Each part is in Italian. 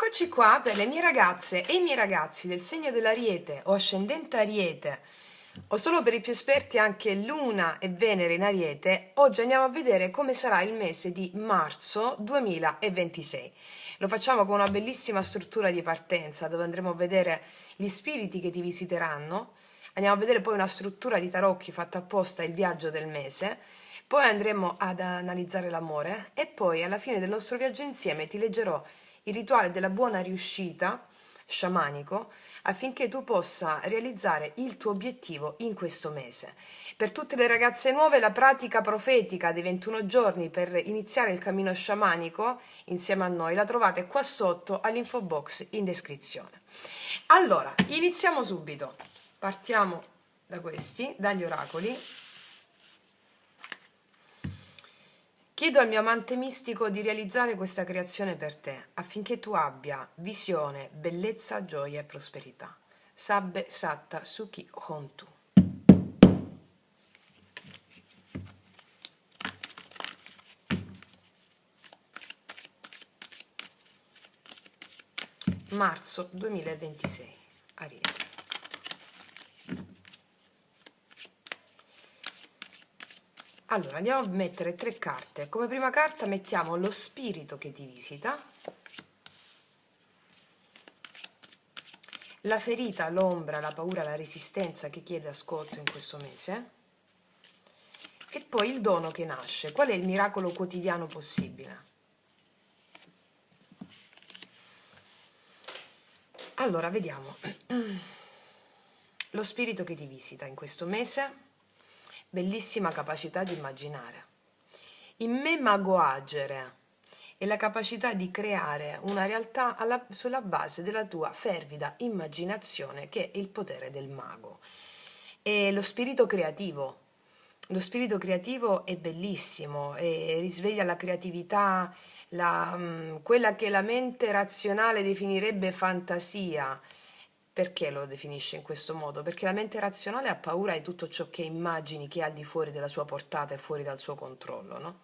Eccoci qua per le mie ragazze e i miei ragazzi del segno dell'Ariete o ascendente Ariete, o solo per i più esperti anche Luna e Venere in Ariete. Oggi andiamo a vedere come sarà il mese di marzo 2026. Lo facciamo con una bellissima struttura di partenza dove andremo a vedere gli spiriti che ti visiteranno. Andiamo a vedere poi una struttura di tarocchi fatta apposta, il viaggio del mese. Poi andremo ad analizzare l'amore e poi alla fine del nostro viaggio insieme ti leggerò il rituale della buona riuscita sciamanico affinché tu possa realizzare il tuo obiettivo in questo mese. Per tutte le ragazze nuove la pratica profetica dei 21 giorni per iniziare il cammino sciamanico insieme a noi la trovate qua sotto all'info box in descrizione. Allora, iniziamo subito. Partiamo dagli oracoli. Chiedo al mio amante mistico di realizzare questa creazione per te, affinché tu abbia visione, bellezza, gioia e prosperità. Sabbe Satta Sukhi Hontu. Marzo 2026, Ariete. Allora, andiamo a mettere 3 carte. Come prima carta mettiamo lo spirito che ti visita, la ferita, l'ombra, la paura, la resistenza che chiede ascolto in questo mese, e poi il dono che nasce. Qual è il miracolo quotidiano possibile? Allora, vediamo. Lo spirito che ti visita in questo mese, bellissima capacità di immaginare. In me mago agere è la capacità di creare una realtà sulla base della tua fervida immaginazione, che è il potere del mago. E lo spirito creativo. Lo spirito creativo è bellissimo e risveglia la creatività, quella che la mente razionale definirebbe fantasia. Perché lo definisce in questo modo? Perché la mente razionale ha paura di tutto ciò che immagini che è al di fuori della sua portata e fuori dal suo controllo, no?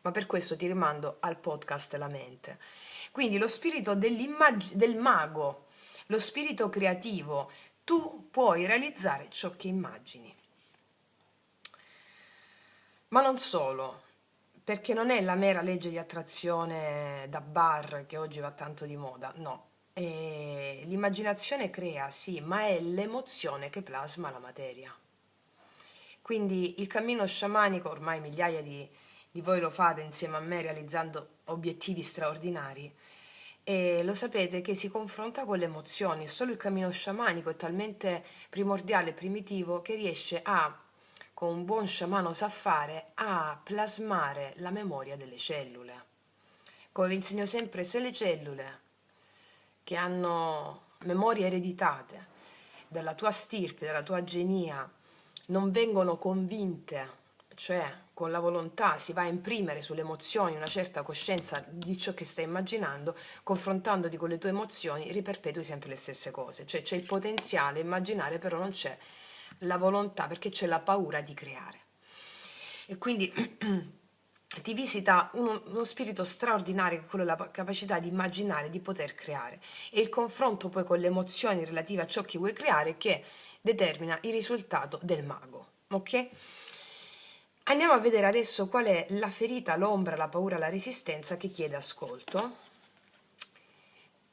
Ma per questo ti rimando al podcast La mente. Quindi lo spirito del mago, lo spirito creativo, tu puoi realizzare ciò che immagini. Ma non solo, perché non è la mera legge di attrazione da bar che oggi va tanto di moda, no. L'immaginazione crea, sì, ma è l'emozione che plasma la materia. Quindi il cammino sciamanico, ormai migliaia di voi lo fate insieme a me realizzando obiettivi straordinari, e lo sapete che si confronta con le emozioni. Solo il cammino sciamanico è talmente primordiale e primitivo che riesce a, con un buon sciamano sa fare, a plasmare la memoria delle cellule. Come vi insegno sempre, se le cellule che hanno memorie ereditate dalla tua stirpe, dalla tua genia, non vengono convinte, cioè con la volontà si va a imprimere sulle emozioni una certa coscienza di ciò che stai immaginando, confrontandoti con le tue emozioni, riperpetui sempre le stesse cose. Cioè c'è il potenziale immaginare, però non c'è la volontà, perché c'è la paura di creare. E quindi ti visita uno spirito straordinario, che è quello della capacità di immaginare, di poter creare, e il confronto poi con le emozioni relative a ciò che vuoi creare che determina il risultato del mago, ok? Andiamo a vedere adesso qual è la ferita, l'ombra, la paura, la resistenza che chiede ascolto.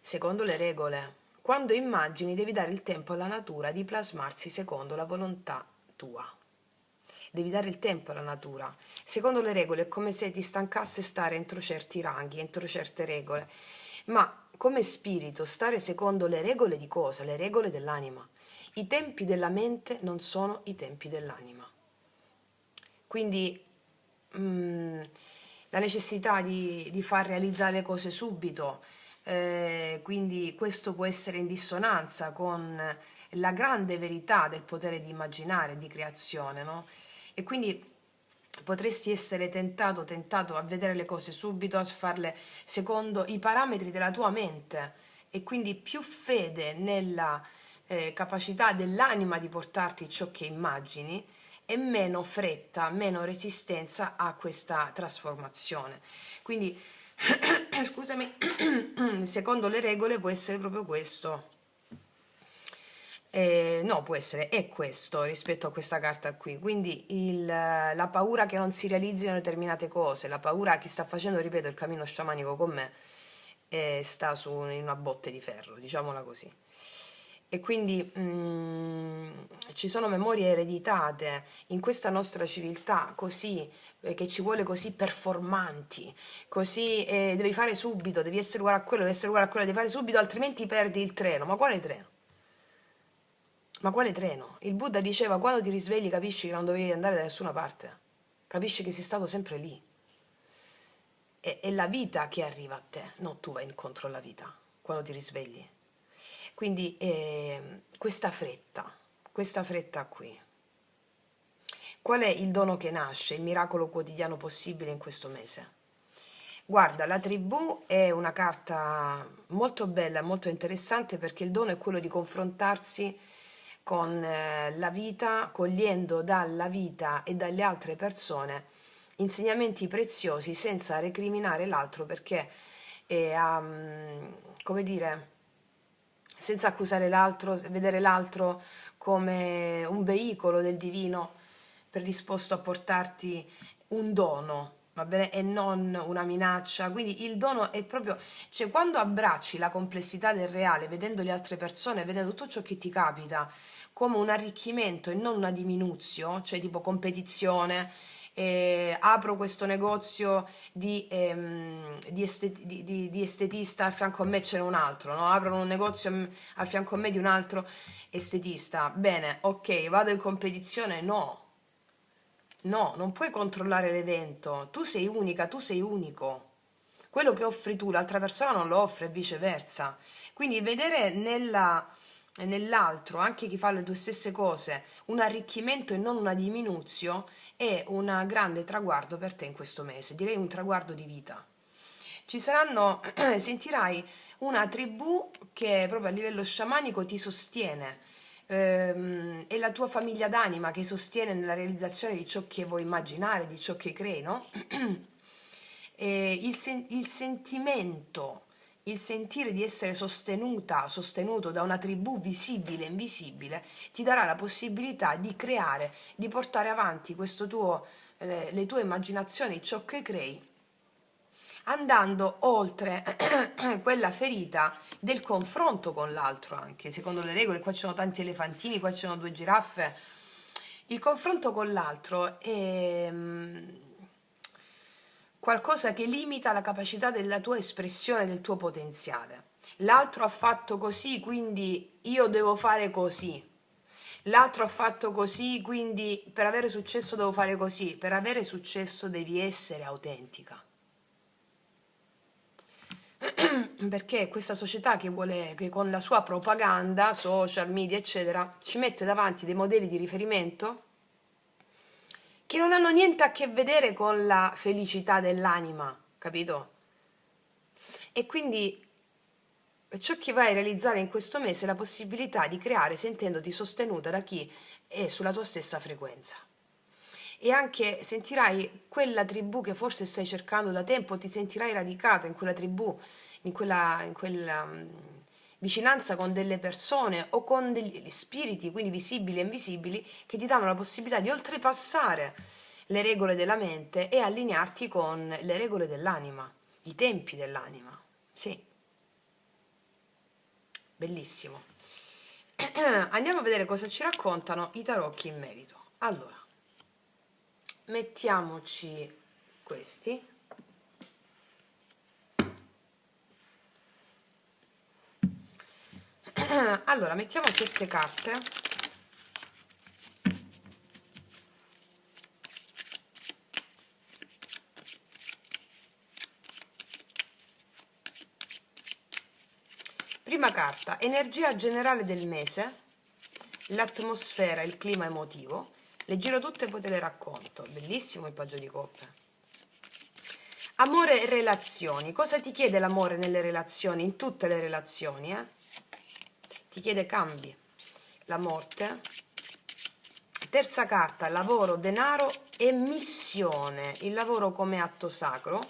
Secondo le regole, quando immagini devi dare il tempo alla natura di plasmarsi secondo la volontà tua. Devi dare il tempo alla natura. Secondo le regole è come se ti stancasse stare entro certi ranghi, entro certe regole. Ma come spirito stare secondo le regole di cosa? Le regole dell'anima. I tempi della mente non sono i tempi dell'anima. Quindi la necessità di far realizzare le cose subito, quindi questo può essere in dissonanza con la grande verità del potere di immaginare, di creazione, no? E quindi potresti essere tentato a vedere le cose subito, a farle secondo i parametri della tua mente, e quindi più fede nella capacità dell'anima di portarti ciò che immagini e meno fretta, meno resistenza a questa trasformazione. Quindi scusami, secondo le regole può essere proprio questo. No, può essere, è questo rispetto a questa carta qui. Quindi la paura che non si realizzino determinate cose, la paura chi sta facendo, ripeto, il cammino sciamanico con me, sta in una botte di ferro, diciamola così. E quindi ci sono memorie ereditate in questa nostra civiltà così, che ci vuole così performanti, così devi fare subito, devi essere uguale a quello, devi essere uguale a quello, devi fare subito, altrimenti perdi il treno. Ma quale treno? Ma quale treno? Il Buddha diceva quando ti risvegli capisci che non dovevi andare da nessuna parte, capisci che sei stato sempre lì. È la vita che arriva a te, non tu vai incontro alla vita quando ti risvegli. Quindi questa fretta qui. Qual è il dono che nasce, il miracolo quotidiano possibile in questo mese? Guarda, la tribù è una carta molto bella, molto interessante perché il dono è quello di confrontarsi con la vita, cogliendo dalla vita e dalle altre persone insegnamenti preziosi senza recriminare l'altro perché, come dire, senza accusare l'altro, vedere l'altro come un veicolo del divino predisposto a portarti un dono, va bene? E non una minaccia. Quindi il dono è proprio, cioè quando abbracci la complessità del reale, vedendo le altre persone, vedendo tutto ciò che ti capita come un arricchimento e non una diminuzione, cioè tipo competizione, apro questo negozio di estetista, a fianco a me c'è un altro, no? Aprono un negozio a fianco a me di un altro estetista, bene, ok, vado in competizione, no. No, non puoi controllare l'evento, tu sei unica, tu sei unico. Quello che offri tu, l'altra persona non lo offre e viceversa. Quindi vedere nell'altro, anche chi fa le tue stesse cose, un arricchimento e non una diminuzione, è un grande traguardo per te in questo mese, direi un traguardo di vita. Ci saranno, sentirai una tribù che proprio a livello sciamanico ti sostiene, è la tua famiglia d'anima che sostiene nella realizzazione di ciò che vuoi immaginare, di ciò che crei, no? Il sentimento, il sentire di essere sostenuta, sostenuto da una tribù visibile e invisibile, ti darà la possibilità di creare, di portare avanti le tue immaginazioni, ciò che crei, andando oltre quella ferita del confronto con l'altro anche, secondo le regole, qua ci sono tanti elefantini, qua ci sono due giraffe, il confronto con l'altro è qualcosa che limita la capacità della tua espressione, del tuo potenziale. L'altro ha fatto così, quindi io devo fare così. L'altro ha fatto così, quindi per avere successo devo fare così. Per avere successo devi essere autentica. Perché questa società che vuole, che con la sua propaganda, social media, eccetera, ci mette davanti dei modelli di riferimento che non hanno niente a che vedere con la felicità dell'anima, capito? E quindi ciò che vai a realizzare in questo mese è la possibilità di creare sentendoti sostenuta da chi è sulla tua stessa frequenza. E anche sentirai quella tribù che forse stai cercando da tempo, ti sentirai radicata in quella tribù, in quella vicinanza con delle persone o con degli spiriti, quindi visibili e invisibili, che ti danno la possibilità di oltrepassare le regole della mente e allinearti con le regole dell'anima, i tempi dell'anima. Sì, bellissimo. Andiamo a vedere cosa ci raccontano i tarocchi in merito. Allora, mettiamoci questi. Allora, mettiamo 7 carte. Prima carta, energia generale del mese, l'atmosfera, il clima emotivo. Le giro tutte e poi te le racconto. Bellissimo il paggio di coppe. Amore e relazioni. Cosa ti chiede l'amore nelle relazioni? In tutte le relazioni, Ti chiede cambi. La morte. Terza carta, lavoro, denaro e missione. Il lavoro come atto sacro.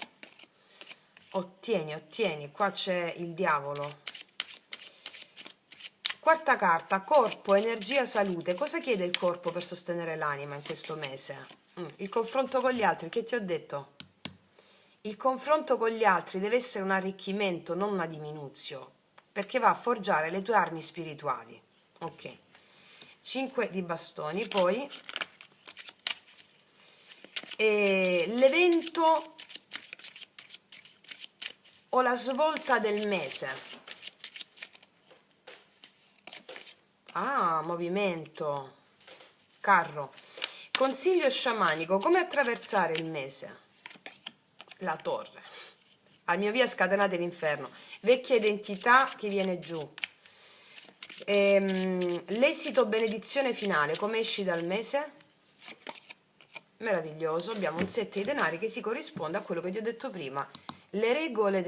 ottieni, qua c'è il diavolo. Quarta carta, corpo, energia, salute. Cosa chiede il corpo per sostenere l'anima in questo mese? Il confronto con gli altri, che ti ho detto? Il confronto con gli altri deve essere un arricchimento, non una diminuzione, perché va a forgiare le tue armi spirituali. Ok. 5 di bastoni, poi l'evento o la svolta del mese. Ah, movimento, carro. Consiglio sciamanico, come attraversare il mese? La torre. Al mio via scatenate l'inferno. Vecchia identità che viene giù. L'esito benedizione finale, come esci dal mese? Meraviglioso, abbiamo un 7 di denari che si corrisponde a quello che ti ho detto prima. Le regole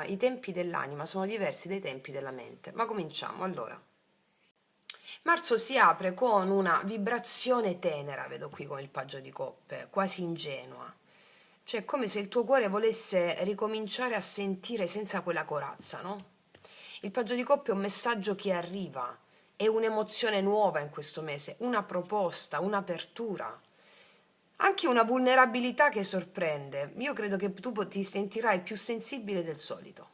i tempi dell'anima sono diversi dai tempi della mente. Ma cominciamo, allora. Marzo si apre con una vibrazione tenera, vedo qui con il paggio di coppe, quasi ingenua. Cioè, come se il tuo cuore volesse ricominciare a sentire senza quella corazza, no? Il paggio di coppe è un messaggio che arriva, è un'emozione nuova in questo mese, una proposta, un'apertura, anche una vulnerabilità che sorprende. Io credo che tu ti sentirai più sensibile del solito.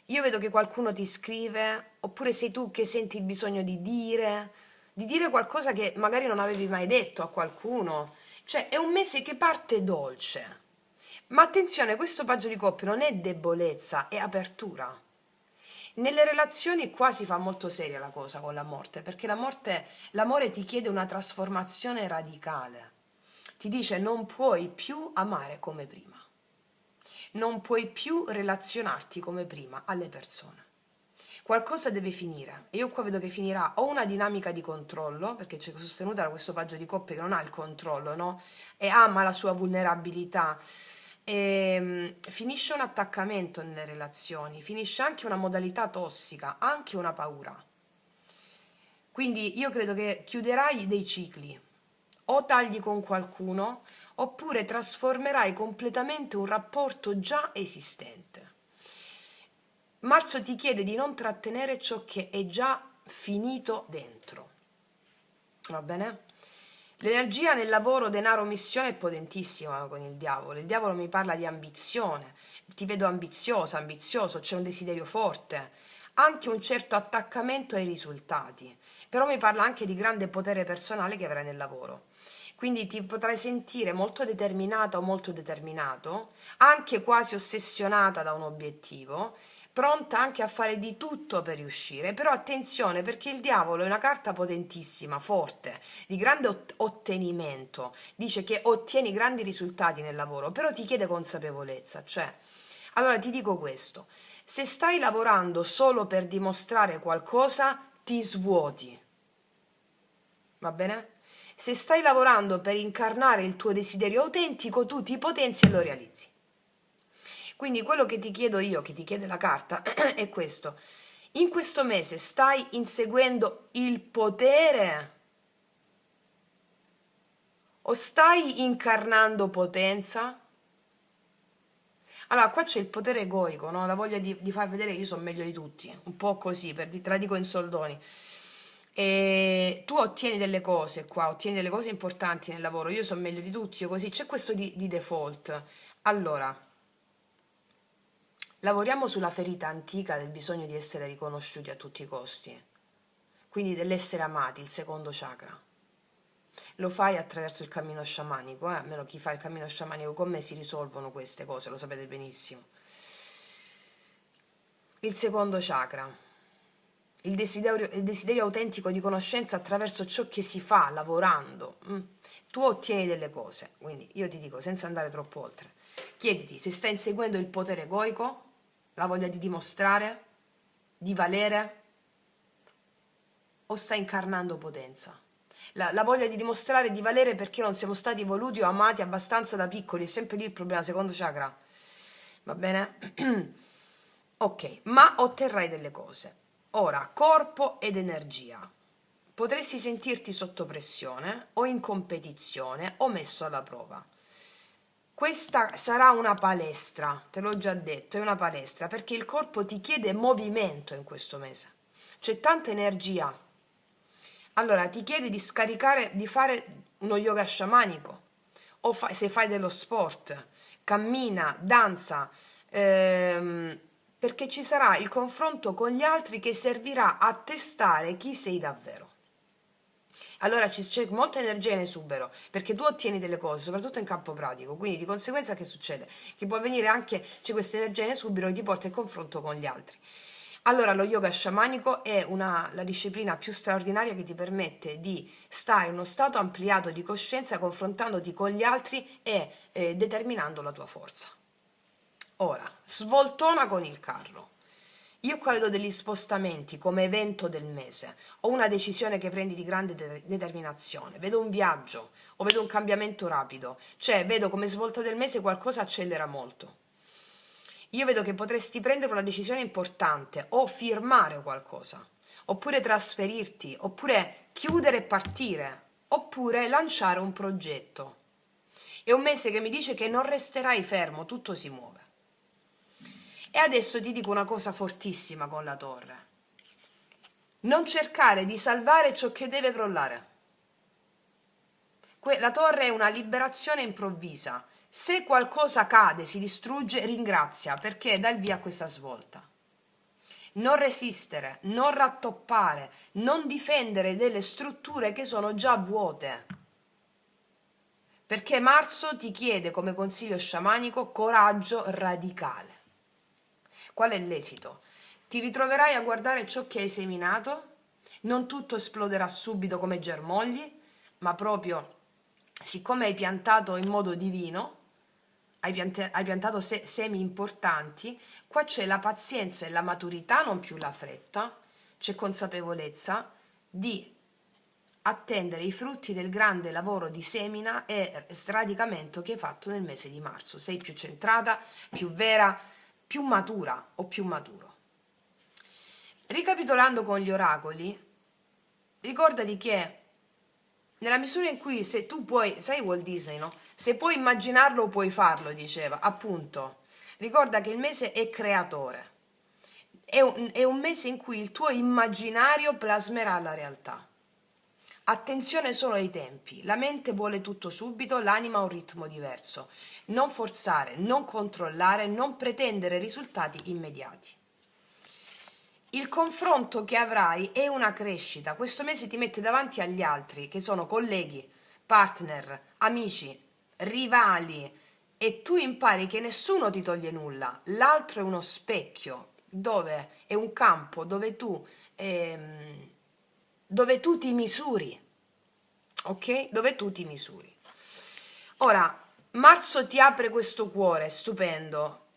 Io vedo che qualcuno ti scrive, oppure sei tu che senti il bisogno di dire qualcosa che magari non avevi mai detto a qualcuno. Cioè, è un mese che parte dolce. Ma attenzione, questo paggio di coppia non è debolezza, è apertura. Nelle relazioni qua si fa molto seria la cosa con la morte, perché l'amore ti chiede una trasformazione radicale. Ti dice non puoi più amare come prima, non puoi più relazionarti come prima alle persone. Qualcosa deve finire. E io qua vedo che finirà o una dinamica di controllo, perché c'è sostenuta da questo paggio di coppie che non ha il controllo, no? E ama la sua vulnerabilità. Finisce un attaccamento nelle relazioni, finisce anche una modalità tossica, anche una paura. Quindi io credo che chiuderai dei cicli, o tagli con qualcuno, oppure trasformerai completamente un rapporto già esistente. Marzo ti chiede di non trattenere ciò che è già finito dentro. Va bene? L'energia nel lavoro, denaro, missione è potentissima con il diavolo. Il diavolo mi parla di ambizione. Ti vedo ambiziosa, ambizioso, c'è un desiderio forte, anche un certo attaccamento ai risultati. Però mi parla anche di grande potere personale che avrai nel lavoro. Quindi ti potrai sentire molto determinata o molto determinato, anche quasi ossessionata da un obiettivo, pronta anche a fare di tutto per riuscire. Però attenzione, perché il diavolo è una carta potentissima, forte, di grande ottenimento. Dice che ottieni grandi risultati nel lavoro, però ti chiede consapevolezza. Cioè, allora ti dico questo: se stai lavorando solo per dimostrare qualcosa, ti svuoti. Va bene? Se stai lavorando per incarnare il tuo desiderio autentico, tu ti potenzi e lo realizzi. Quindi quello che ti chiedo io, che ti chiede la carta, è questo. In questo mese stai inseguendo il potere o stai incarnando potenza? Allora, qua c'è il potere egoico, no? La voglia di far vedere che io sono meglio di tutti, un po' così, te la dico in soldoni. E tu ottieni delle cose qua, ottieni delle cose importanti nel lavoro, io sono meglio di tutti, io così, c'è questo di default. Allora, lavoriamo sulla ferita antica del bisogno di essere riconosciuti a tutti i costi, quindi dell'essere amati, il secondo chakra. Lo fai attraverso il cammino sciamanico, almeno chi fa il cammino sciamanico con me si risolvono queste cose, lo sapete benissimo. Il secondo chakra, il desiderio autentico di conoscenza attraverso ciò che si fa lavorando. Tu ottieni delle cose, quindi io ti dico, senza andare troppo oltre, chiediti se stai inseguendo il potere egoico, la voglia di dimostrare, di valere, o stai incarnando potenza. La voglia di dimostrare di valere perché non siamo stati voluti o amati abbastanza da piccoli, è sempre lì il problema, secondo chakra. Va bene? Ok, ma otterrai delle cose. Ora, corpo ed energia. Potresti sentirti sotto pressione o in competizione o messo alla prova. Questa sarà una palestra, te l'ho già detto, è una palestra, perché il corpo ti chiede movimento in questo mese. C'è tanta energia. Allora, ti chiede di scaricare, di fare uno yoga sciamanico, o se fai dello sport, cammina, danza, ehm, perché ci sarà il confronto con gli altri che servirà a testare chi sei davvero. Allora c'è molta energia in esubero perché tu ottieni delle cose, soprattutto in campo pratico, quindi di conseguenza che succede? Che può avvenire anche, c'è questa energia in esubero che ti porta in confronto con gli altri. Allora lo yoga sciamanico è la disciplina più straordinaria che ti permette di stare in uno stato ampliato di coscienza confrontandoti con gli altri e determinando la tua forza. Ora, svoltona con il carro. Io qua vedo degli spostamenti come evento del mese, o una decisione che prendi di grande determinazione, vedo un viaggio o vedo un cambiamento rapido, cioè vedo come svolta del mese qualcosa accelera molto. Io vedo che potresti prendere una decisione importante o firmare qualcosa, oppure trasferirti, oppure chiudere e partire, oppure lanciare un progetto. È un mese che mi dice che non resterai fermo, tutto si muove. E adesso ti dico una cosa fortissima con la torre. Non cercare di salvare ciò che deve crollare. La torre è una liberazione improvvisa. Se qualcosa cade, si distrugge, ringrazia perché dà il via a questa svolta. Non resistere, non rattoppare, non difendere delle strutture che sono già vuote. Perché marzo ti chiede come consiglio sciamanico coraggio radicale. Qual è l'esito? Ti ritroverai a guardare ciò che hai seminato, non tutto esploderà subito come germogli, ma proprio siccome hai piantato in modo divino, hai piantato semi importanti, qua c'è la pazienza e la maturità, non più la fretta, c'è consapevolezza di attendere i frutti del grande lavoro di semina e sradicamento che hai fatto nel mese di marzo. Sei più centrata, più vera, più matura o più maturo. Ricapitolando con gli oracoli, ricordati che nella misura in cui se tu puoi, sai Walt Disney, no? Se puoi immaginarlo puoi farlo, diceva, appunto. Ricorda che il mese è creatore. È un mese in cui il tuo immaginario plasmerà la realtà. Attenzione solo ai tempi, la mente vuole tutto subito, l'anima ha un ritmo diverso. Non forzare, non controllare, non pretendere risultati immediati. Il confronto che avrai è una crescita, questo mese ti mette davanti agli altri, che sono colleghi, partner, amici, rivali, e tu impari che nessuno ti toglie nulla, l'altro è uno specchio, dove è un campo dove tu ti misuri, ok? Dove tu ti misuri. Ora, marzo ti apre questo cuore stupendo,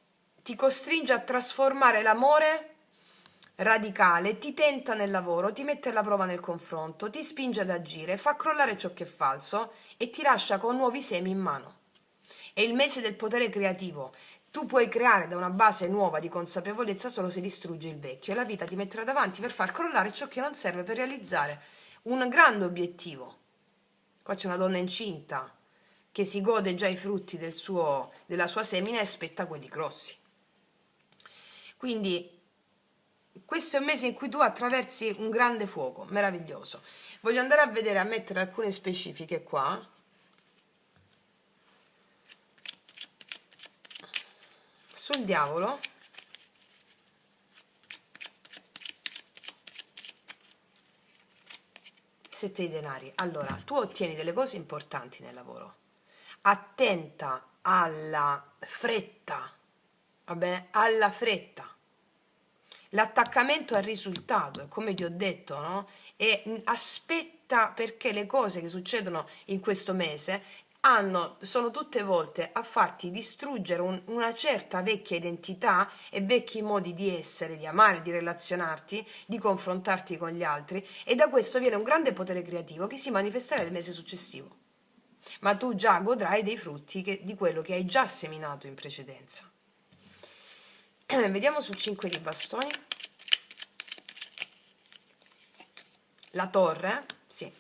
ti costringe a trasformare l'amore radicale, ti tenta nel lavoro, ti mette alla prova nel confronto, ti spinge ad agire, fa crollare ciò che è falso e ti lascia con nuovi semi in mano. È il mese del potere creativo. Tu puoi creare da una base nuova di consapevolezza solo se distruggi il vecchio e la vita ti metterà davanti per far crollare ciò che non serve per realizzare un grande obiettivo. Qua c'è una donna incinta che si gode già i frutti della sua semina e aspetta quelli grossi. Quindi questo è un mese in cui tu attraversi un grande fuoco, meraviglioso. Voglio andare a vedere, a mettere alcune specifiche qua. Sul diavolo, sette di denari. Allora, tu ottieni delle cose importanti nel lavoro. Attenta alla fretta, va bene? Alla fretta. L'attaccamento al risultato, è come ti ho detto, no? E aspetta perché le cose che succedono in questo mese sono tutte volte a farti distruggere una certa vecchia identità e vecchi modi di essere, di amare, di relazionarti, di confrontarti con gli altri e da questo viene un grande potere creativo che si manifesterà il mese successivo. Ma tu già godrai dei frutti di quello che hai già seminato in precedenza. Vediamo sul 5 di bastoni. La torre, sì.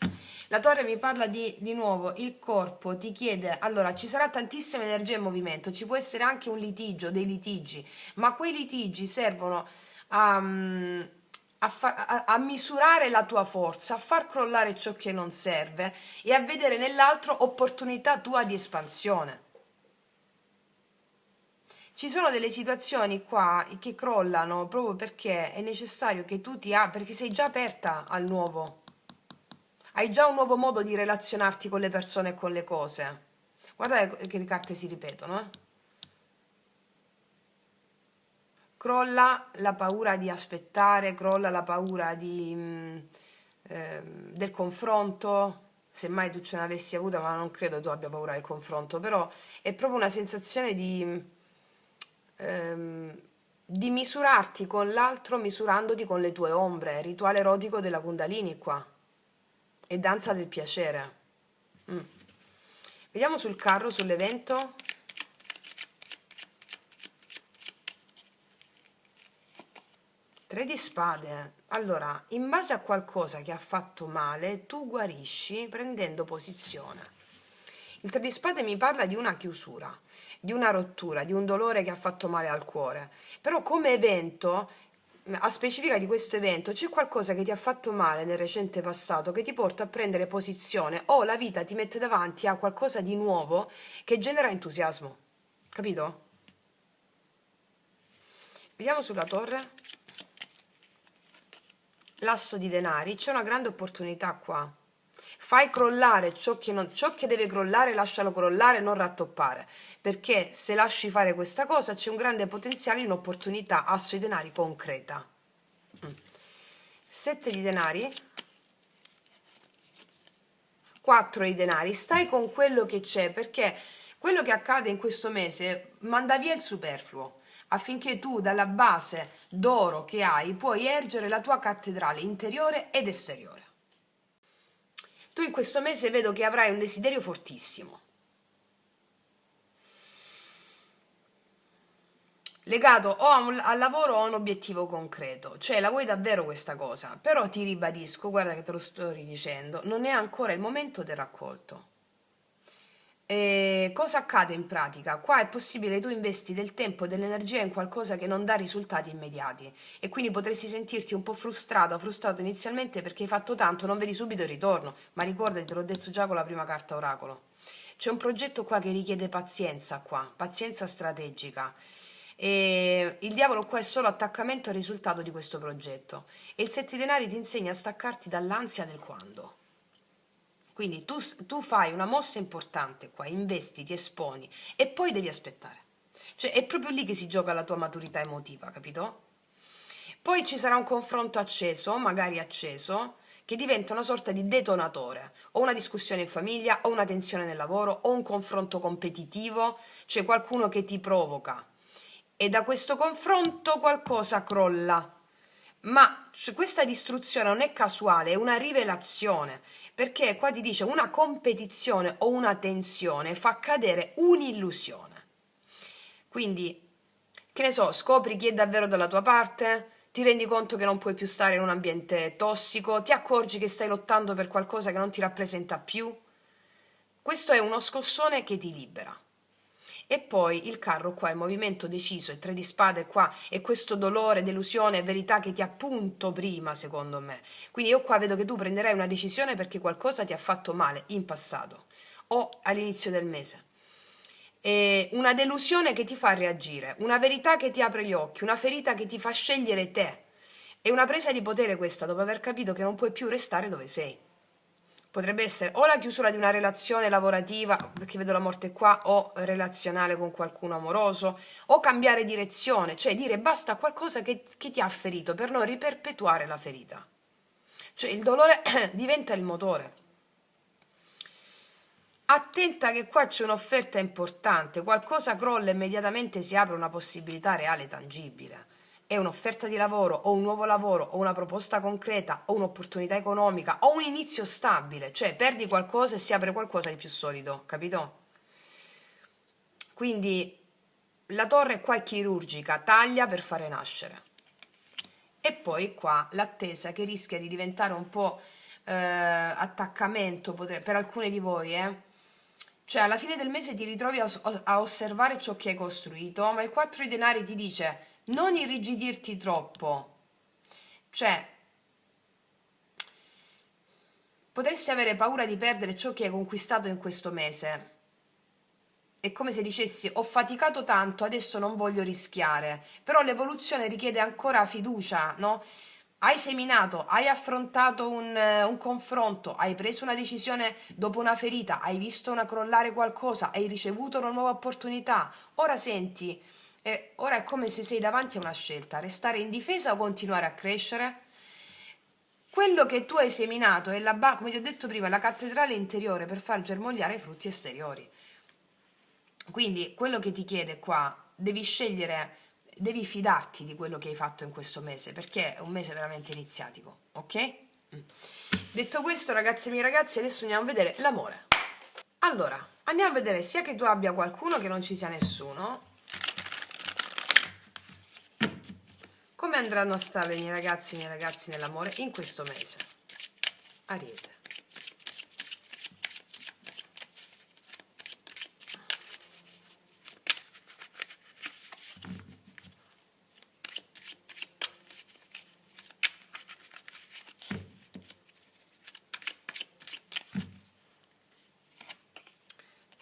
La torre mi parla di nuovo, il corpo ti chiede, allora ci sarà tantissima energia in movimento, ci può essere anche un litigio, dei litigi, ma quei litigi servono a, a misurare la tua forza, a far crollare ciò che non serve e a vedere nell'altro opportunità tua di espansione. Ci sono delle situazioni qua che crollano proprio perché è necessario che tu perché sei già aperta al nuovo. Hai già un nuovo modo di relazionarti con le persone e con le cose. Guardate che le carte si ripetono, eh. Crolla la paura di aspettare, crolla la paura del confronto, semmai tu ce n'avessi avuta, ma non credo tu abbia paura del confronto, però è proprio una sensazione di misurarti con l'altro misurandoti con le tue ombre, rituale erotico della Kundalini qua, e danza del piacere. Mm. Vediamo sul carro, sull'evento. Tre di spade. Allora, in base a qualcosa che ha fatto male, tu guarisci prendendo posizione. Il tre di spade mi parla di una chiusura, di una rottura, di un dolore che ha fatto male al cuore. Però come evento, a specifica di questo evento, c'è qualcosa che ti ha fatto male nel recente passato che ti porta a prendere posizione o la vita ti mette davanti a qualcosa di nuovo che genera entusiasmo. Capito? Vediamo sulla torre. L'asso di denari, c'è una grande opportunità qua. Fai crollare ciò che deve crollare, lascialo crollare, non rattoppare, perché se lasci fare questa cosa c'è un grande potenziale in un'opportunità asso di denari concreta. 7 di denari, 4 di denari, stai con quello che c'è, perché quello che accade in questo mese manda via il superfluo, affinché tu dalla base d'oro che hai puoi ergere la tua cattedrale interiore ed esteriore. Tu in questo mese vedo che avrai un desiderio fortissimo, legato o al lavoro o a un obiettivo concreto, cioè la vuoi davvero questa cosa, però ti ribadisco, guarda che te lo sto ridicendo, non è ancora il momento del raccolto. E cosa accade in pratica? Qua è possibile che tu investi del tempo e dell'energia in qualcosa che non dà risultati immediati e quindi potresti sentirti un po' frustrato inizialmente perché hai fatto tanto, non vedi subito il ritorno, ma ricordati, te l'ho detto già con la prima carta oracolo. C'è un progetto qua che richiede pazienza qua, pazienza strategica. E il diavolo qua è solo attaccamento al risultato di questo progetto e il sette denari ti insegna a staccarti dall'ansia del quando. Quindi tu fai una mossa importante qua, investi, ti esponi e poi devi aspettare. Cioè è proprio lì che si gioca la tua maturità emotiva, capito? Poi ci sarà un confronto acceso, magari acceso, che diventa una sorta di detonatore, o una discussione in famiglia, o una tensione nel lavoro, o un confronto competitivo, cioè qualcuno che ti provoca. E da questo confronto qualcosa crolla. Ma questa distruzione non è casuale, è una rivelazione, perché qua ti dice una competizione o una tensione fa cadere un'illusione. Quindi, che ne so, scopri chi è davvero dalla tua parte, ti rendi conto che non puoi più stare in un ambiente tossico, ti accorgi che stai lottando per qualcosa che non ti rappresenta più. Questo è uno scossone che ti libera. E poi il carro qua, il movimento deciso, il tre di spade qua, e questo dolore, delusione, verità che ti appunto prima, secondo me. Quindi io qua vedo che tu prenderai una decisione perché qualcosa ti ha fatto male in passato o all'inizio del mese. E una delusione che ti fa reagire, una verità che ti apre gli occhi, una ferita che ti fa scegliere te. È una presa di potere questa dopo aver capito che non puoi più restare dove sei. Potrebbe essere o la chiusura di una relazione lavorativa, perché vedo la morte qua, o relazionale con qualcuno amoroso, o cambiare direzione, cioè dire basta a qualcosa che ti ha ferito per non riperpetuare la ferita. Cioè il dolore diventa il motore. Attenta che qua c'è un'offerta importante, qualcosa crolla e immediatamente si apre una possibilità reale e tangibile. È un'offerta di lavoro o un nuovo lavoro o una proposta concreta o un'opportunità economica o un inizio stabile, cioè perdi qualcosa e si apre qualcosa di più solido, capito? Quindi la torre qua è chirurgica, taglia per fare nascere. E poi qua l'attesa che rischia di diventare un po' attaccamento per alcune di voi, cioè alla fine del mese ti ritrovi a osservare ciò che hai costruito, ma il 4 di denari ti dice non irrigidirti troppo, cioè potresti avere paura di perdere ciò che hai conquistato in questo mese. È come se dicessi ho faticato tanto, adesso non voglio rischiare, però l'evoluzione richiede ancora fiducia, no? Hai seminato, hai affrontato un confronto, hai preso una decisione dopo una ferita, hai visto una crollare qualcosa, hai ricevuto una nuova opportunità. Ora senti, ora è come se sei davanti a una scelta, restare in difesa o continuare a crescere. Quello che tu hai seminato è come ti ho detto prima, la cattedrale interiore per far germogliare i frutti esteriori. Quindi quello che ti chiede qua, devi scegliere, devi fidarti di quello che hai fatto in questo mese, perché è un mese veramente iniziatico, ok? Detto questo, ragazzi e miei ragazzi, adesso andiamo a vedere l'amore. Allora, andiamo a vedere sia che tu abbia qualcuno che non ci sia nessuno. Come andranno a stare i miei ragazzi e i miei ragazzi nell'amore in questo mese? Ariete.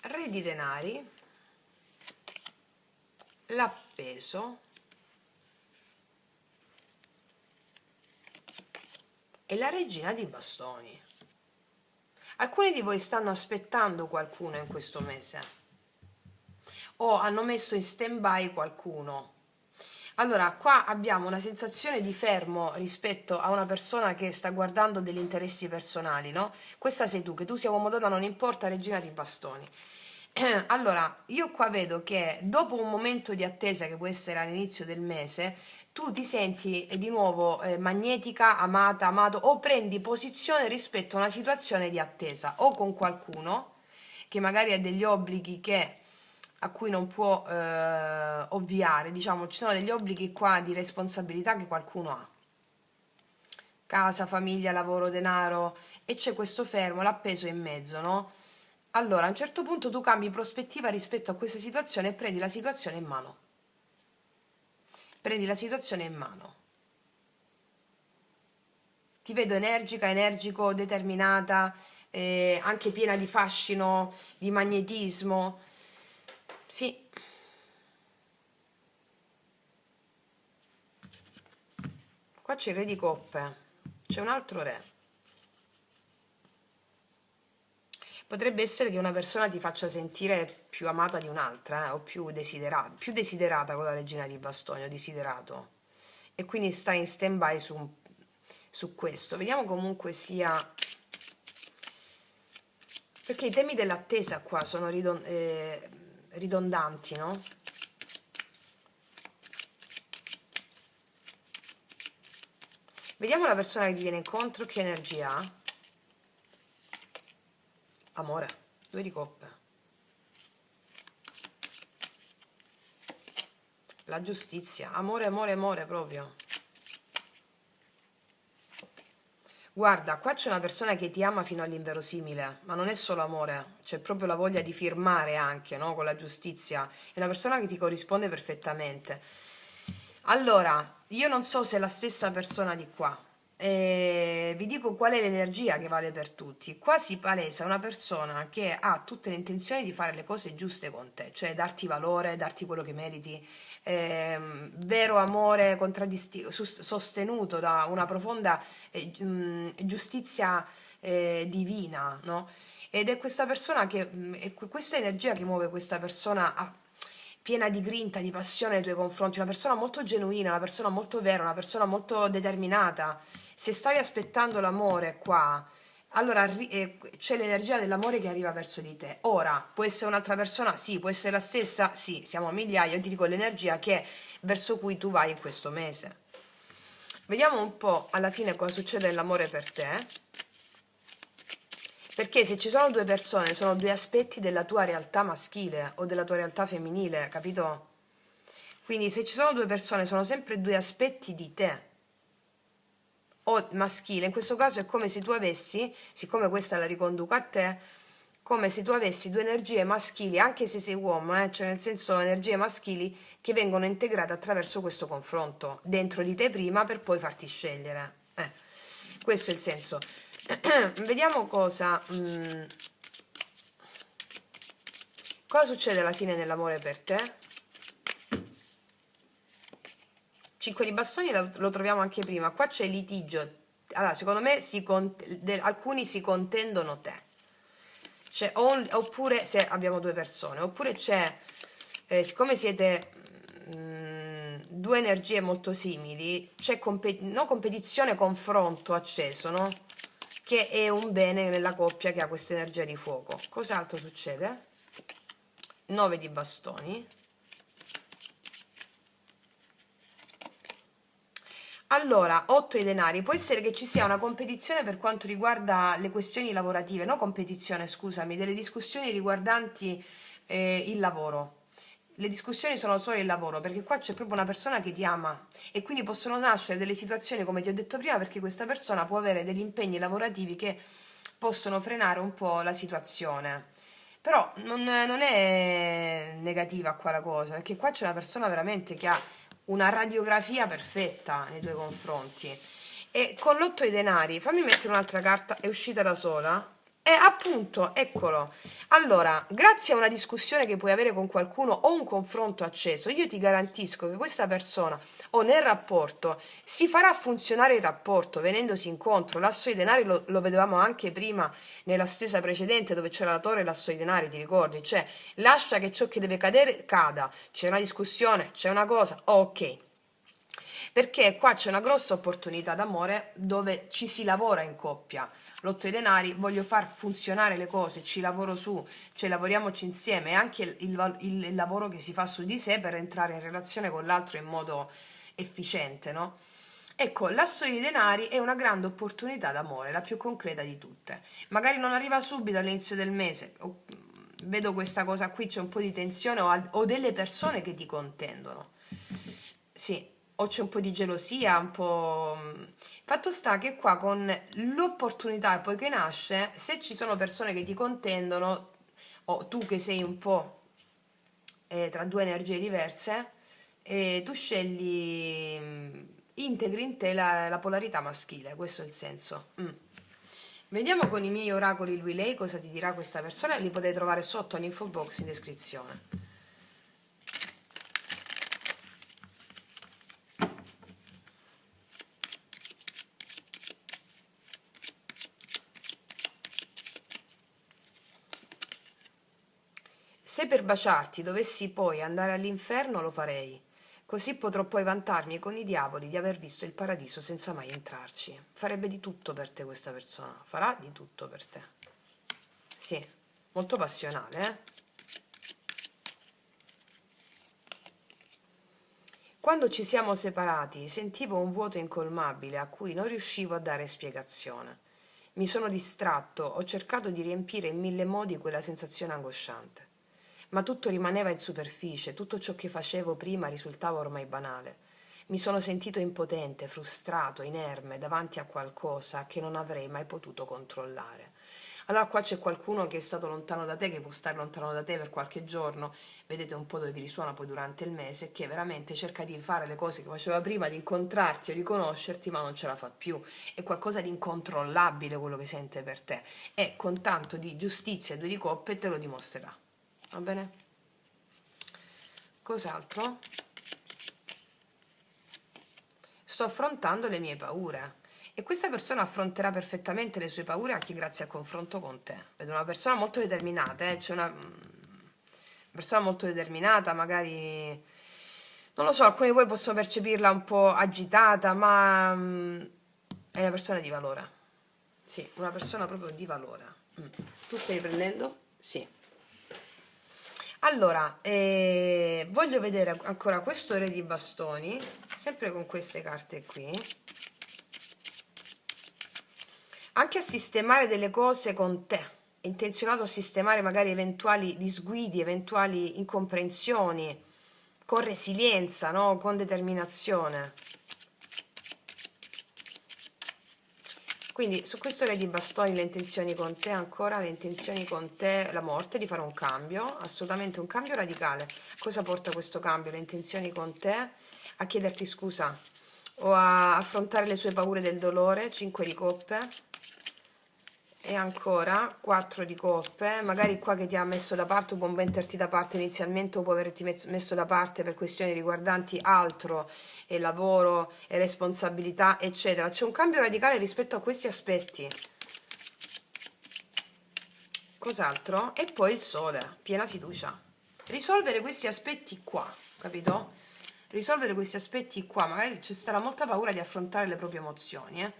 Re di denari, l'appeso e la regina di bastoni. Alcuni di voi stanno aspettando qualcuno in questo mese o hanno messo in stand-by qualcuno. Allora, qua abbiamo una sensazione di fermo rispetto a una persona che sta guardando degli interessi personali, no? Questa sei tu, che tu sia uomo o donna non importa, regina di bastoni. Allora, io qua vedo che dopo un momento di attesa che può essere all'inizio del mese, tu ti senti di nuovo magnetica, amata, amato o prendi posizione rispetto a una situazione di attesa o con qualcuno che magari ha degli obblighi a cui non può ovviare, diciamo, ci sono degli obblighi qua di responsabilità che qualcuno ha. Casa, famiglia, lavoro, denaro e c'è questo fermo, l'appeso in mezzo, no? Allora, a un certo punto tu cambi prospettiva rispetto a questa situazione e prendi la situazione in mano. Prendi la situazione in mano. Ti vedo energica, energico, determinata, anche piena di fascino, di magnetismo. Sì. Qua c'è il re di coppe, c'è un altro re. Potrebbe essere che una persona ti faccia sentire più amata di un'altra, o più desiderata con la regina di bastoni, o desiderato. E quindi stai in stand-by su questo. Vediamo comunque sia... Perché i temi dell'attesa qua sono ridondanti, no? Vediamo la persona che ti viene incontro, che energia ha. Amore, 2 di coppe. La giustizia, amore, amore, amore proprio. Guarda, qua c'è una persona che ti ama fino all'inverosimile, ma non è solo amore, c'è proprio la voglia di firmare anche, no? Con la giustizia. È una persona che ti corrisponde perfettamente. Allora, io non so se è la stessa persona di qua. Vi dico qual è l'energia che vale per tutti. Qua si palesa una persona che ha tutte le intenzioni di fare le cose giuste con te, cioè darti valore, darti quello che meriti, vero amore sostenuto da una profonda giustizia divina, no? Ed è questa persona è questa energia che muove questa persona piena di grinta, di passione nei tuoi confronti, una persona molto genuina, una persona molto vera, una persona molto determinata. Se stavi aspettando l'amore qua, allora c'è l'energia dell'amore che arriva verso di te. Ora, può essere un'altra persona? Sì. Può essere la stessa? Sì. Siamo a migliaia, io ti dico l'energia verso cui tu vai in questo mese. Vediamo un po' alla fine cosa succede nell'amore per te. Perché se ci sono due persone, sono due aspetti della tua realtà maschile o della tua realtà femminile, capito? Quindi se ci sono due persone, sono sempre due aspetti di te. o maschile, in questo caso è come se tu avessi, siccome questa la riconduco a te, come se tu avessi due energie maschili, anche se sei uomo, cioè nel senso energie maschili che vengono integrate attraverso questo confronto dentro di te prima per poi farti scegliere. Questo è il senso. Vediamo cosa succede alla fine nell'amore per te. 5 di bastoni lo troviamo anche prima. Qua c'è litigio. Allora, secondo me alcuni si contendono te. Cioè, oppure se abbiamo due persone, oppure c'è, siccome siete due energie molto simili, c'è no, competizione, confronto acceso, no? Che è un bene nella coppia che ha questa energia di fuoco. Cos'altro succede? 9 di bastoni. Allora, 8 i denari, può essere che ci sia una competizione per quanto riguarda le questioni lavorative, no competizione, scusami, delle discussioni riguardanti il lavoro. Le discussioni sono solo il lavoro, perché qua c'è proprio una persona che ti ama e quindi possono nascere delle situazioni, come ti ho detto prima, perché questa persona può avere degli impegni lavorativi che possono frenare un po' la situazione. Però non è negativa qua la cosa, perché qua c'è una persona veramente che ha una radiografia perfetta nei tuoi confronti. E con l'otto di denari, fammi mettere un'altra carta, è uscita da sola. E appunto, eccolo. Allora, grazie a una discussione che puoi avere con qualcuno o un confronto acceso, io ti garantisco che questa persona o nel rapporto si farà funzionare il rapporto venendosi incontro. L'asso di denari lo vedevamo anche prima nella stesa precedente dove c'era la torre e l'asso di denari, ti ricordi? Cioè, lascia che ciò che deve cadere cada. C'è una discussione, c'è una cosa, ok. Perché qua c'è una grossa opportunità d'amore dove ci si lavora in coppia. L'otto di denari, voglio far funzionare le cose, ci lavoro su, cioè lavoriamoci insieme, è anche il lavoro che si fa su di sé per entrare in relazione con l'altro in modo efficiente, no? Ecco, l'asso di denari è una grande opportunità d'amore, la più concreta di tutte. Magari non arriva subito all'inizio del mese, vedo questa cosa qui, c'è un po' di tensione o delle persone che ti contendono. Sì, o c'è un po' di gelosia, un po'. Fatto sta che qua con l'opportunità poi che nasce, se ci sono persone che ti contendono, o tu che sei un po' tra due energie diverse, tu scegli, integri in te la polarità maschile, questo è il senso. Vediamo con i miei oracoli lui lei cosa ti dirà questa persona, li potete trovare sotto all'info box in descrizione. Se per baciarti dovessi poi andare all'inferno lo farei, così potrò poi vantarmi con i diavoli di aver visto il paradiso senza mai entrarci. Farebbe di tutto per te questa persona, farà di tutto per te. Sì, molto passionale, eh? Quando ci siamo separati sentivo un vuoto incolmabile a cui non riuscivo a dare spiegazione. Mi sono distratto, ho cercato di riempire in mille modi quella sensazione angosciante. Ma tutto rimaneva in superficie, tutto ciò che facevo prima risultava ormai banale. Mi sono sentito impotente, frustrato, inerme davanti a qualcosa che non avrei mai potuto controllare. Allora qua c'è qualcuno che è stato lontano da te, che può stare lontano da te per qualche giorno, vedete un po' dove vi risuona poi durante il mese, che veramente cerca di fare le cose che faceva prima, di incontrarti o riconoscerti, ma non ce la fa più. È qualcosa di incontrollabile quello che sente per te e con tanto di giustizia e due di coppe te lo dimostrerà. Va bene? Cos'altro? Sto affrontando le mie paure. E questa persona affronterà perfettamente le sue paure anche grazie al confronto con te. Vedo una persona molto determinata, c'è una persona molto determinata, magari, non lo so, alcuni di voi possono percepirla un po' agitata, ma è una persona di valore. Sì, una persona proprio di valore. Tu stai prendendo? Sì. Allora, voglio vedere ancora questo re di bastoni, sempre con queste carte qui, anche a sistemare delle cose con te, intenzionato a sistemare magari eventuali disguidi, eventuali incomprensioni, con resilienza, no? Con determinazione. Quindi su questo re di bastoni le intenzioni con te, ancora le intenzioni con te, la morte, di fare un cambio, assolutamente un cambio radicale. Cosa porta questo cambio? Le intenzioni con te a chiederti scusa o a affrontare le sue paure del dolore, 5 di coppe. E ancora 4 di coppe, magari qua che ti ha messo da parte, o può metterti da parte inizialmente o può averti messo da parte per questioni riguardanti altro, e lavoro e responsabilità eccetera. C'è un cambio radicale rispetto a questi aspetti. Cos'altro? E poi il sole, piena fiducia. Risolvere questi aspetti qua, capito? Risolvere questi aspetti qua, magari c'è stata molta paura di affrontare le proprie emozioni,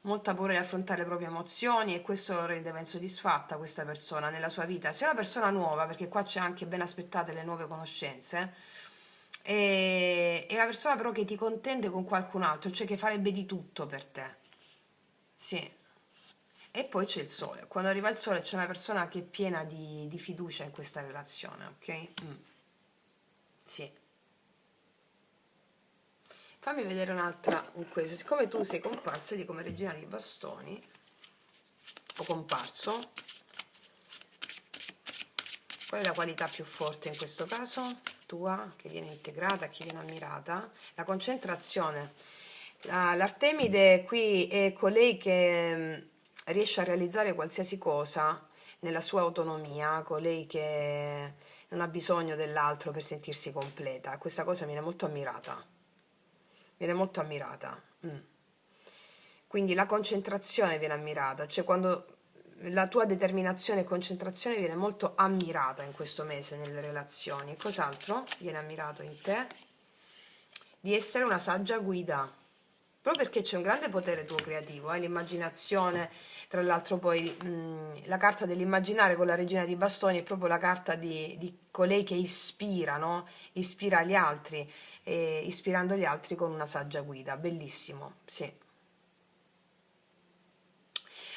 molta paura di affrontare le proprie emozioni, e questo lo rende ben soddisfatta questa persona nella sua vita. Se è una persona nuova, perché qua c'è anche ben aspettate le nuove conoscenze, è una persona però che ti contende con qualcun altro, cioè che farebbe di tutto per te. Sì. E poi c'è il sole. Quando arriva il sole c'è una persona che è piena di fiducia in questa relazione, ok? Sì. Fammi vedere un'altra con questo. Siccome tu sei comparsa di come regina di bastoni, o comparso, qual è la qualità più forte in questo caso? Tua, che viene integrata, che viene ammirata? La concentrazione. L'Artemide qui è colei che riesce a realizzare qualsiasi cosa nella sua autonomia, colei che non ha bisogno dell'altro per sentirsi completa. Questa cosa viene molto ammirata. Viene molto ammirata. Quindi la concentrazione viene ammirata, cioè quando la tua determinazione e concentrazione viene molto ammirata in questo mese nelle relazioni. Cos'altro viene ammirato in te? Di essere una saggia guida, proprio perché c'è un grande potere tuo creativo, l'immaginazione. Tra l'altro poi la carta dell'immaginare con la regina di bastoni è proprio la carta di colei che ispira, no? Ispira gli altri, ispirando gli altri con una saggia guida. Bellissimo, sì.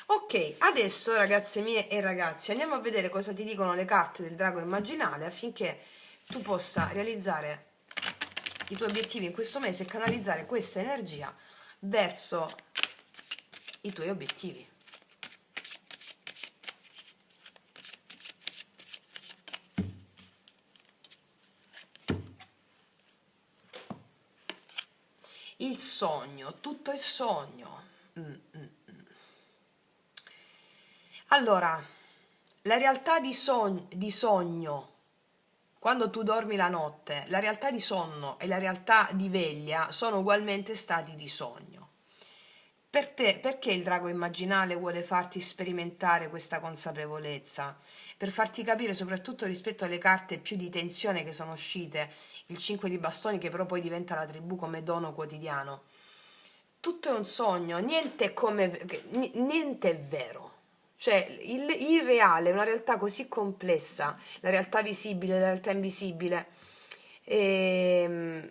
Ok, adesso ragazze mie e ragazzi andiamo a vedere cosa ti dicono le carte del drago immaginale, affinché tu possa realizzare i tuoi obiettivi in questo mese e canalizzare questa energia verso i tuoi obiettivi. Il sogno, tutto è sogno. Allora, la realtà di sogno, quando tu dormi la notte, la realtà di sonno e la realtà di veglia sono ugualmente stati di sogno. Per te, perché il drago immaginale vuole farti sperimentare questa consapevolezza? Per farti capire, soprattutto rispetto alle carte più di tensione che sono uscite, il 5 di bastoni che però poi diventa la tribù come dono quotidiano. Tutto è un sogno, niente è vero. Cioè, il reale è una realtà così complessa, la realtà visibile, la realtà invisibile, ehm,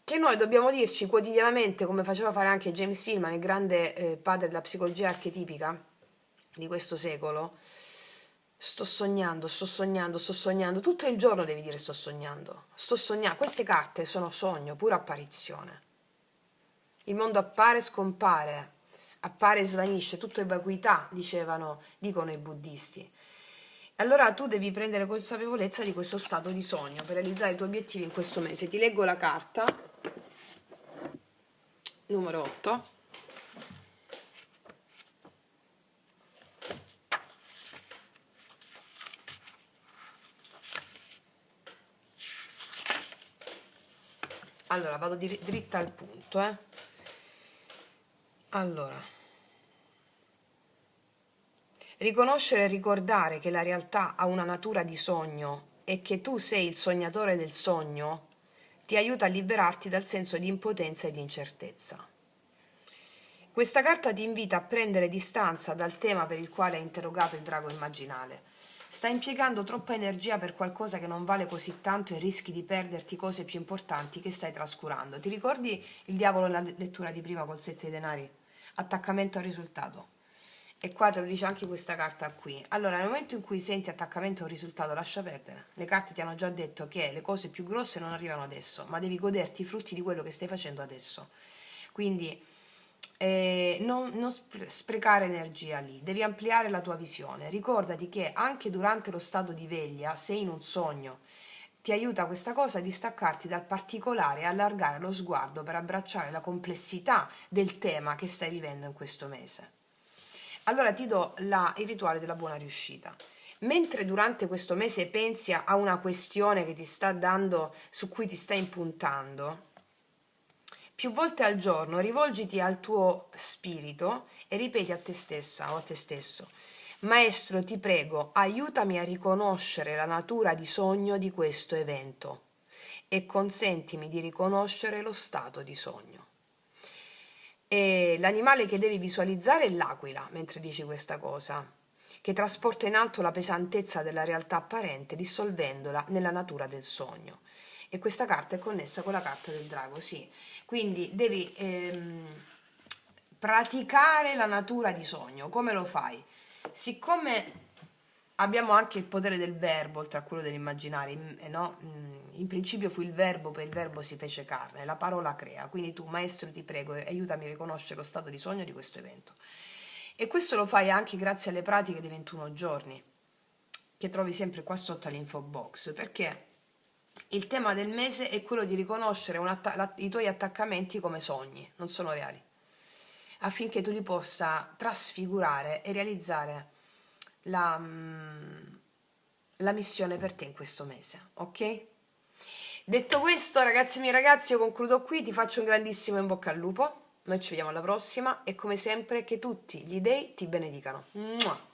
che noi dobbiamo dirci quotidianamente, come faceva fare anche James Hillman, il grande padre della psicologia archetipica di questo secolo: sto sognando, sto sognando, sto sognando, tutto il giorno devi dire sto sognando, sto sognando. Queste carte sono sogno, pura apparizione. Il mondo appare, scompare, appare e svanisce, tutto è vacuità, dicono i buddisti. Allora tu devi prendere consapevolezza di questo stato di sogno per realizzare i tuoi obiettivi in questo mese. Ti leggo la carta numero 8. Allora, vado dritta al punto, Allora, riconoscere e ricordare che la realtà ha una natura di sogno e che tu sei il sognatore del sogno ti aiuta a liberarti dal senso di impotenza e di incertezza. Questa carta ti invita a prendere distanza dal tema per il quale hai interrogato il drago immaginale. Stai impiegando troppa energia per qualcosa che non vale così tanto e rischi di perderti cose più importanti che stai trascurando. Ti ricordi il diavolo nella lettura di prima col 7 dei denari? Attaccamento al risultato. E qua te lo dice anche questa carta qui. Allora, nel momento in cui senti attaccamento a un risultato, lascia perdere. Le carte ti hanno già detto che le cose più grosse non arrivano adesso, ma devi goderti i frutti di quello che stai facendo adesso. Quindi non sprecare energia lì, devi ampliare la tua visione. Ricordati che anche durante lo stato di veglia sei in un sogno. Ti aiuta questa cosa a distaccarti dal particolare e allargare lo sguardo per abbracciare la complessità del tema che stai vivendo in questo mese. Allora ti do il rituale della buona riuscita. Mentre durante questo mese pensi a una questione che ti sta dando, su cui ti stai impuntando, più volte al giorno rivolgiti al tuo spirito e ripeti a te stessa o a te stesso: Maestro, ti prego, aiutami a riconoscere la natura di sogno di questo evento e consentimi di riconoscere lo stato di sogno. E l'animale che devi visualizzare è l'aquila mentre dici questa cosa, che trasporta in alto la pesantezza della realtà apparente, dissolvendola nella natura del sogno. E questa carta è connessa con la carta del drago, sì. Quindi devi praticare la natura di sogno. Come lo fai? Siccome abbiamo anche il potere del verbo, oltre a quello dell'immaginare, no? In principio fu il verbo, poi il verbo si fece carne, la parola crea. Quindi tu, maestro, ti prego, aiutami a riconoscere lo stato di sogno di questo evento. E questo lo fai anche grazie alle pratiche dei 21 giorni, che trovi sempre qua sotto all'info box, perché il tema del mese è quello di riconoscere i tuoi attaccamenti come sogni, non sono reali, affinché tu li possa trasfigurare e realizzare la missione per te in questo mese, ok? Detto questo, ragazzi miei ragazzi, io concludo qui, ti faccio un grandissimo in bocca al lupo, noi ci vediamo alla prossima e come sempre che tutti gli dei ti benedicano. Mua!